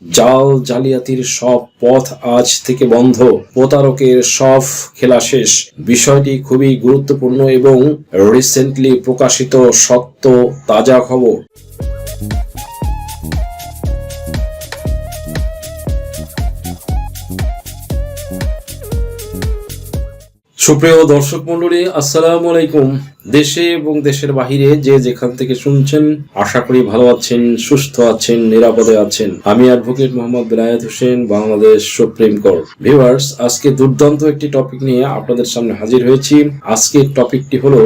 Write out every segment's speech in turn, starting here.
জাল জালিয়াতির সব পথ আজ থেকে বন্ধ, প্রতারকের সব খেলা শেষ। বিষয়টি খুবই গুরুত্বপূর্ণ এবং রিসেন্টলি প্রকাশিত সত্য তাজা খবর। সুপ্রিয় দর্শক মন্ডলী, আসসালামু আলাইকুম। দেশে এবং দেশের বাহিরে যে যেখান থেকে শুনছেন, আশা করি ভালো আছেন, সুস্থ আছেন, নিরাপদে আছেন। আমি advocate Mohammad Belayet Hossain, Bangladesh supreme court. Viewers, আজকে দুর্দান্ত একটি টপিক নিয়ে আপনাদের সামনে হাজির হয়েছি। আজকের টপিকটি হলো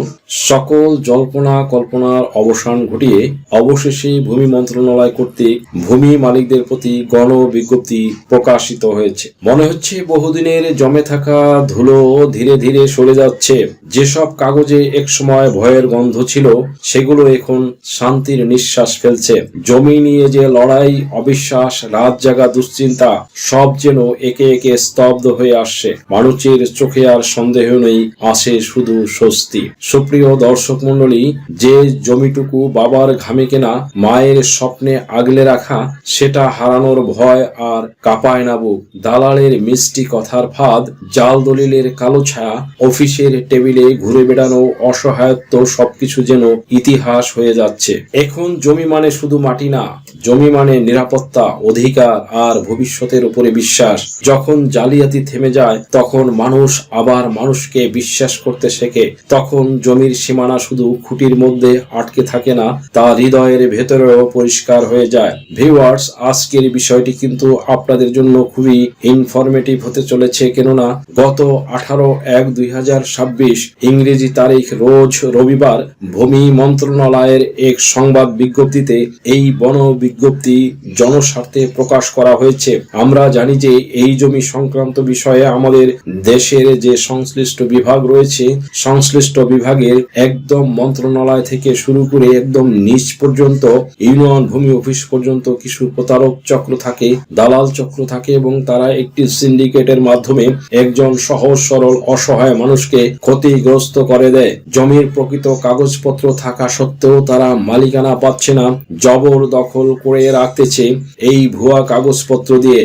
সকল জল্পনা কল্পনার অবসান ঘটিয়ে অবশেষে ভূমি মন্ত্রণালয় কর্তৃক ভূমি মালিকদের প্রতি গণ বিজ্ঞপ্তি প্রকাশিত হয়েছে। মনে হচ্ছে বহুদিনের জমে থাকা ধুলো ধীরে ধীরে সরে যাচ্ছে। যেসব কাগজে একসময় ভয়ের গন্ধ ছিল, সেগুলো এখন শান্তির নিঃশ্বাস ফেলছে। জমি নিয়ে যে লড়াই, অবিশ্বাস, রাত জাগা দুশ্চিন্তা, সব যেন একে একে স্তব্ধ হয়ে আসছে। মানুষের চোখে আর সন্দেহ নেই, আসে শুধু স্বস্তি। সুপ্রিয় দর্শক মন্ডলী, যে জমিটুকু বাবার ঘামে কেনা, মায়ের স্বপ্নে আগলে রাখা, সেটা হারানোর ভয় আর কাঁপায় না বুক। দালালের মিষ্টি কথার ফাঁদ, জাল দলিলের কালো ছায়া, অফিসের টেবিলে ঘুরে বেড়ানো অসহায়ত্ব, সবকিছু যেন ইতিহাস হয়ে যাচ্ছে। এখন জমি মানে শুধু মাটি না, জমি মানে নিরাপত্তা, অধিকার আর ভবিষ্যতের উপরে বিশ্বাস। যখন জালিয়াতি থেমে যায়, তখন মানুষ আবার মানুষকে বিশ্বাস করতে শেখে। তখন জমির সীমানা শুধু খুঁটির মধ্যে আটকে থাকে না, তা হৃদয়ের ভেতরেও পরিষ্কার হয়ে যায়। ভিউয়ার্স, আজকের বিষয়টি কিন্তু আপনাদের জন্য খুবই ইনফরমেটিভ হতে চলেছে, কেননা গত 18/1/2026 ইংরেজি তারিখ রোজ রবিবার ভূমি মন্ত্রণালয়ের এক সংবাদ বিজ্ঞপ্তিতে এই বন বিজ্ঞপ্তি জনস্বার্থে প্রকাশ করা হয়েছে। আমরা জানি যে এই জমি সংক্রান্ত বিষয়ে আমাদের দেশের যে সংশ্লিষ্ট বিভাগ রয়েছে, সংশ্লিষ্ট বিভাগের একদম মন্ত্রণালয় থেকে শুরু করে একদম নিচ পর্যন্ত, ইউনিয়ন ভূমি অফিস পর্যন্ত কিছু প্রতারক চক্র থাকে, দালাল চক্র থাকে, এবং তারা একটি সিন্ডিকেটের মাধ্যমে একজন সহজ সরল অসহায় মানুষকে ক্ষতিগ্রস্ত করে দেয়। জমির প্রকৃত কাগজপত্র থাকা সত্ত্বেও তারা মালিকানা পাচ্ছে না, জবর দখল করে রাখতেছে এই ভুয়া কাগজপত্র দিয়ে।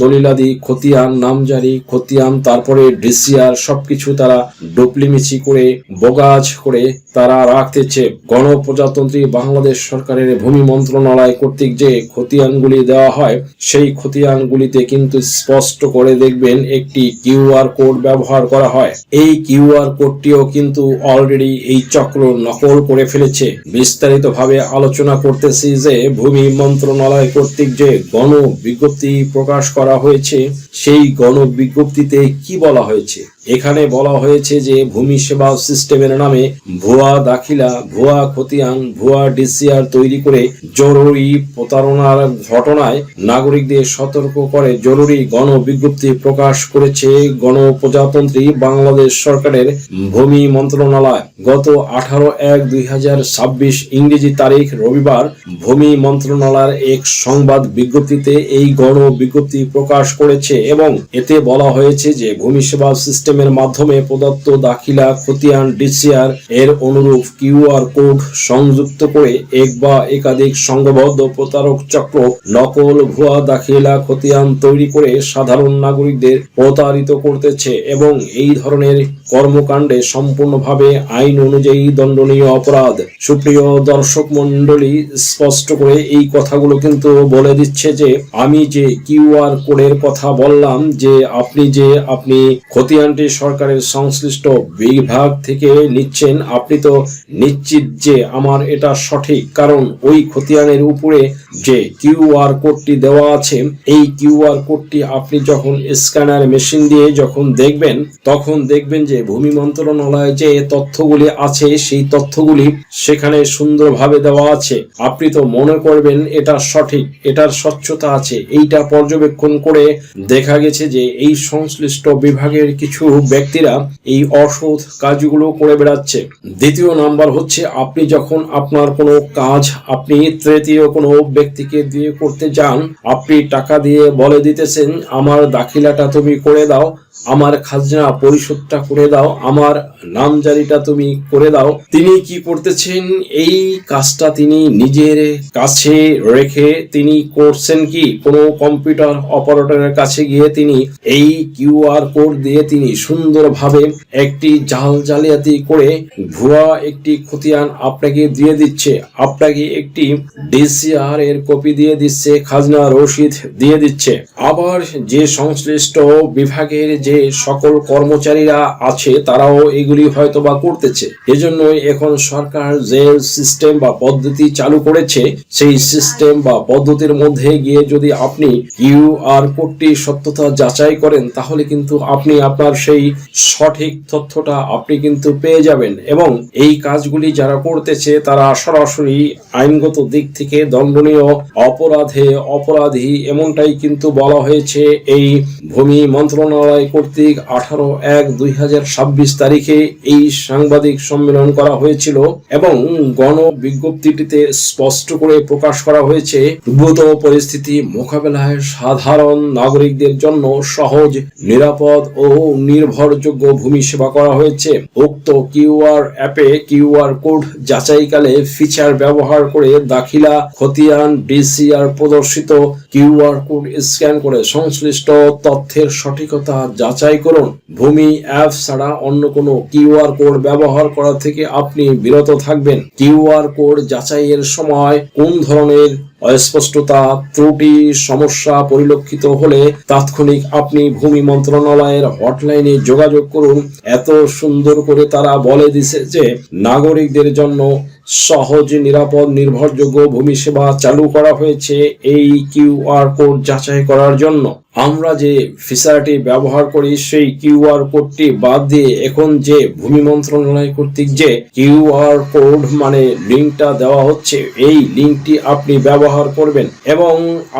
দলিলাদি, খতিয়ান, নামজারি, খতিয়ান, তারপরে ডিসিআর, সবকিছু তারা ডুপ্লিমিচি করে, বোগাজ করে তারা রাখতেছে। গণপ্রজাতন্ত্রী বাংলাদেশ সরকারের ভূমি মন্ত্রণালয় কর্তৃক যে খতিয়ানগুলি দেওয়া হয়, সেই খতিয়ানগুলিতে কিন্তু স্পষ্ট করে দেখবেন একটি কিউআর কোড ব্যবহার করা হয়। এই কিউআর কোডটিও কিন্তু অলরেডি এই চক্র নকল করে ফেলেছে। বিস্তারিত ভাবে আলোচনা করতেছি যে ভূমি মন্ত্রণালয় কর্তৃক যে গণ বিজ্ঞপ্তি প্রকাশ করা হয়েছে, সেই গণ বিজ্ঞপ্তিতে কি বলা হয়েছে। এখানে বলা হয়েছে যে ভূমি সেবা সিস্টেমের নামে ভুয়া দাখিলা, ভুয়া খতিয়ান, ভুয়া ডিসিআর তৈরি করে জরুরি প্রতারণার ঘটনায় নাগরিকদের সতর্ক করে জরুরি গণ বিজ্ঞপ্তি প্রকাশ করেছে গণপ্রজাতন্ত্রী বাংলাদেশ সরকারের ভূমি মন্ত্রণালয়। গত 18/1/2026 ইংরেজি তারিখ রবিবার ভূমি মন্ত্রণালয়ের এক সংবাদ বিজ্ঞপ্তিতে এই গণ বিজ্ঞপ্তি প্রকাশ করেছে, এবং এতে বলা হয়েছে যে ভূমি সেবা সিস্টেমের মাধ্যমে প্রদত্ত দাখিলা, খতিয়ান, ডিসিআর এর অনুরূপ কিউআর কোড সংযুক্ত করে এক বা একাধিক সংঘবদ্ধ প্রতারক চক্র নকল ভুয়া দাখিলা, খতিয়ান তৈরি করে সাধারণ নাগরিকদের প্রতারিত করতেছে, এবং এই ধরনের কর্মকাণ্ডে সম্পূর্ণভাবে আইন অনুযায়ী দণ্ডনীয় অপরাধ। সুপ্রিয় দর্শক মন্ডলী, স্পষ্ট করে এই কথাগুলো কিন্তু বলে দিচ্ছে যে আমি যে কিউআর কোডের কথা বললাম, যে আপনি খতিয়ানটি সরকারের সংশ্লিষ্ট বিভাগ থেকে নিচ্ছেন, আপনি তো নিশ্চিত যে আমার এটা সঠিক, কারণ ওই খতিয়ানের উপরে যে কিউআর কোডটি দেওয়া আছে, এই কিউআর কোডটি আপনি যখন স্ক্যানার মেশিন দিয়ে যখন দেখবেন, তখন দেখবেন যে ভূমি মন্ত্রণালয়ে যে তথ্যগুলি আছে, সেই তথ্যগুলি সেখানে সুন্দরভাবে দেওয়া আছে। আপনি তো মনে করবেন এটা সঠিক, এটার স্বচ্ছতা আছে। এইটা পর্যবেক্ষণ করে দেখা গেছে যে এই সংশ্লিষ্ট বিভাগের কিছু ব্যক্তিরা এই অসৎ কাজগুলো করে বেড়াচ্ছে। দ্বিতীয় নাম্বার হচ্ছে, আপনি যখন আপনার কোনো কাজ আপনি তৃতীয় কোনো ব্যক্তিকে দিয়ে করতে যান, আপনি টাকা দিয়ে বলে দিতেছেন আমার দাখিলাটা তুমি করে দাও, আমার খাজনা পরিশোধটা করে দাও, আমার নামজারিটা তুমি করে দাও। তিনি কি করতেছেন, এই কাজটা তিনি নিজের কাছে রেখে তিনি করছেন কি, কোনো কম্পিউটার অপারেটরের কাছে গিয়ে তিনি এই কিউআর কোড দিয়ে তিনি সুন্দরভাবে একটি জালিয়াতি করে ভুয়া একটি খতিয়ান আপনাকে দিয়ে দিচ্ছে, আপনাকে একটি ডিসিআর এর কপি দিয়ে দিচ্ছে, খাজনা রসিদ দিয়ে দিচ্ছে। আবার যে সংশ্লিষ্ট বিভাগের যে সকল কর্মচারীরা আছে তারাও এগুলি হয়তো বা করতেছে। এজন্যই এখন সরকার যে সিস্টেম বা পদ্ধতি চালু করেছে, সেই সিস্টেম বা পদ্ধতির মধ্যে গিয়ে যদি আপনি কিউআর কোডটি সত্যতা যাচাই করেন, তাহলে কিন্তু আপনি আপনার সেই সঠিক তথ্যটা আপনি কিন্তু পেয়ে যাবেন। এবং এই কাজগুলি যারা করতেছে তারা সরাসরি আইনগত দিক থেকে দণ্ডনীয় অপরাধী, এমনটাই কিন্তু বলা হয়েছে এই ভূমি মন্ত্রণালয় কর্তৃক 18/1/2026 তারিখে এই সাংবাদিক সম্মেলন করা হয়েছিল এবং গণ বিজ্ঞপ্তিটিতে স্পষ্ট করে প্রকাশ করা হয়েছে, উদ্ভূত পরিস্থিতি মোকাবেলায় সাধারণ নাগরিকদের জন্য সহজ, নিরাপদ ও নির্ভরযোগ্য ভূমি সেবা করা হয়েছে। উক্ত কিউআর অ্যাপে কিউআর কোড যাচাইকালে ফিচার ব্যবহার করে দাখিলা, খতিয়ান, ডিসিআর প্রদর্শিত কিউআর কোড স্ক্যান করে সংশ্লিষ্ট তথ্যের সঠিকতা যাচাই করুন। ভূমি অ্যাপ ছাড়া অন্য কোনো কিউআর কোড ব্যবহার করা থেকে আপনি বিরত থাকবেন। কিউআর কোড যাচাইয়ের সময় কোন ধরনের অস্পষ্টতা, ত্রুটি, সমস্যা পরিলক্ষিত হলে তাৎক্ষণিক আপনি ভূমি মন্ত্রণালয়ের হটলাইনে যোগাযোগ করুন। এত সুন্দর করে তারা বলে দিছে যে নাগরিকদের জন্য সহজ, নিরাপদ, নির্ভরযোগ্য ভূমি সেবা চালু করা হয়েছে এই কিউআর কোড যাচাই করার জন্য। আমরা যে ফিচারটি ব্যবহার করি সেই কিউআর কোডটি বাদ দিয়ে এখন যে ভূমি মন্ত্রণালয় কর্তৃক যে কিউআর কোড মানে লিঙ্কটা দেওয়া হচ্ছে, এই লিঙ্কটি আপনি ব্যবহার করবেন এবং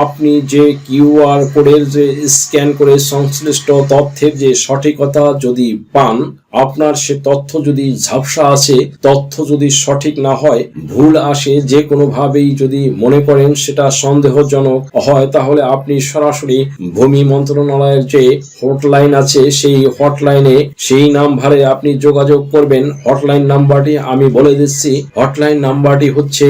আপনি যে কিউআর কোডের যে স্ক্যান করে সংশ্লিষ্ট তথ্যের যে সঠিকতা যদি পান, আপনার সে তথ্য যদি ঝাপসা আছে, তথ্য যদি সঠিক না হয়, ভুল আসে, যে কোনোভাবেই যদি মনে করেন সেটা সন্দেহজনক হয়, তাহলে আপনি সরাসরি ভূমি মন্ত্রণালয়ের যে হটলাইন আছে সেই হটলাইনে সেই নাম্বারে আপনি যোগাযোগ করবেন। হটলাইন নাম্বারটি আমি বলে দিচ্ছি। হটলাইন নাম্বারটি হচ্ছে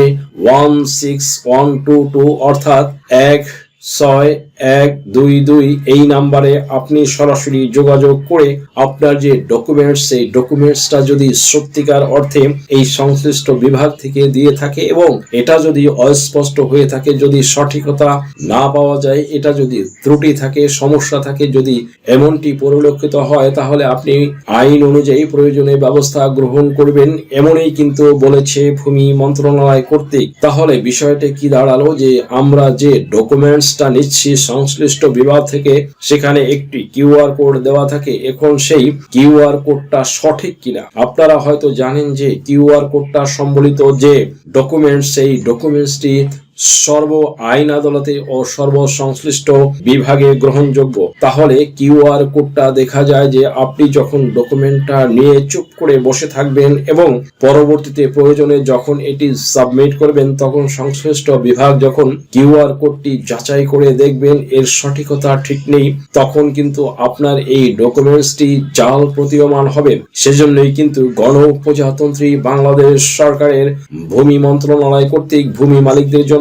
16122 অর্থাৎ 16122। এই নাম্বারে আপনি সরাসরি যোগাযোগ করে আপনার যে ডকুমেন্টস, সেই ডকুমেন্টসটা যদি সত্যিকার অর্থে এই সংশ্লিষ্ট বিভাগ থেকে দিয়ে থাকে এবং এটা যদি অস্পষ্ট হয়ে থাকে, যদি সঠিকতা না পাওয়া যায়, এটা যদি ত্রুটি থাকে, সমস্যা থাকে, যদি এমনটি পরিলক্ষিত হয়, তাহলে আপনি আইন অনুযায়ী প্রয়োজনীয় ব্যবস্থা গ্রহণ করবেন, এমনই কিন্তু বলেছে ভূমি মন্ত্রণালয় কর্তৃক। তাহলে বিষয়টা কি দাঁড়ালো, যে আমরা যে ডকুমেন্টসটা নিচ্ছি সংশ্লিষ্ট বিভাগ থেকে, সেখানে একটি কিউআর কোড দেওয়া থাকে। এখন সেই কিউআর কোডটা সঠিক কিনা আপনারা হয়তো জানেন যে কিউআর কোডটা সম্বলিত যে ডকুমেন্টস, সেই ডকুমেন্টসটি সর্ব আইন আদালতে ও সর্ব সংশ্লিষ্ট বিভাগে গ্রহণযোগ্য। তাহলে কিউআর কোডটা দেখা যায় যে আপনি যখন ডকুমেন্টটা নিয়ে চুপ করে বসে থাকবেন এবং পরবর্তীতে প্রয়োজনে যখন এটি সাবমিট করবেন, তখন সংশ্লিষ্ট বিভাগ যখন কিউআর কোডটি যাচাই করে দেখবেন এর সঠিকতা ঠিক নেই, তখন কিন্তু আপনার এই ডকুমেন্টসটি জাল প্রতীয়মান হবে। সেজন্যই কিন্তু গণপ্রজাতন্ত্রী বাংলাদেশ সরকারের ভূমি মন্ত্রণালয় কর্তৃক ভূমি মালিকদের জন্য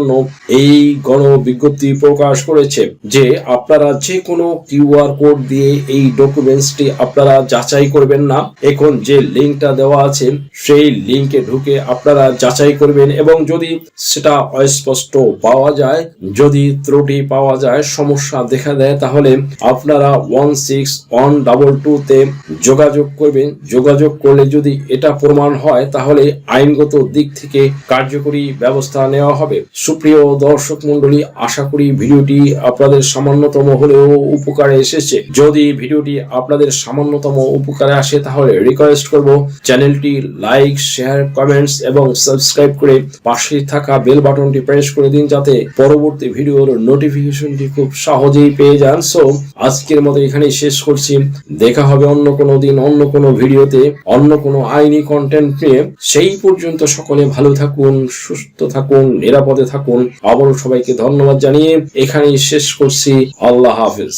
এই গণ বিজ্ঞপ্তি প্রকাশ করেছে যে আপনারা যে কোনো কিউআর কোড দিয়ে এই ডকুমেন্টসটি আপনারা যাচাই করবেন না। এখন যে লিঙ্কটা দেওয়া আছে সেই লিঙ্কে ঢুকে আপনারা যাচাই করবেন এবং যদি সেটা অস্পষ্ট পাওয়া যায়, যদি ত্রুটি পাওয়া যায়, সমস্যা দেখা দেয়, তাহলে আপনারা 16122 তে যোগাযোগ করবেন। যোগাযোগ করলে যদি এটা প্রমাণ হয়, তাহলে আইনগত দিক থেকে কার্যকরী ব্যবস্থা নেওয়া হবে। সুপ্রিয় দর্শক মন্ডলী, আশা করি ভিডিওটি আপনাদের সামান্যতম হলেও উপকারে এসেছে। যদি ভিডিওটি আপনাদের সামান্যতম উপকারে আসে তাহলে রিকোয়েস্ট করব চ্যানেলটি লাইক, শেয়ার, কমেন্টস এবং সাবস্ক্রাইব করে পাশে থাকা বেল বাটনটি প্রেস করে দিন, যাতে পরবর্তী ভিডিওর নোটিফিকেশনটি খুব সহজেই পেয়ে যান। সো আজকের মতো এখানেই শেষ করছি। দেখা হবে অন্য কোনো দিন, অন্য কোনো ভিডিওতে, অন্য কোনো আইনি কন্টেন্ট নিয়ে। সেই পর্যন্ত সকলে ভালো থাকুন, সুস্থ থাকুন, নিরাপদে থাকুন। আবারও সবাইকে ধন্যবাদ জানিয়ে এখানেই শেষ করছি। আল্লাহ হাফেজ।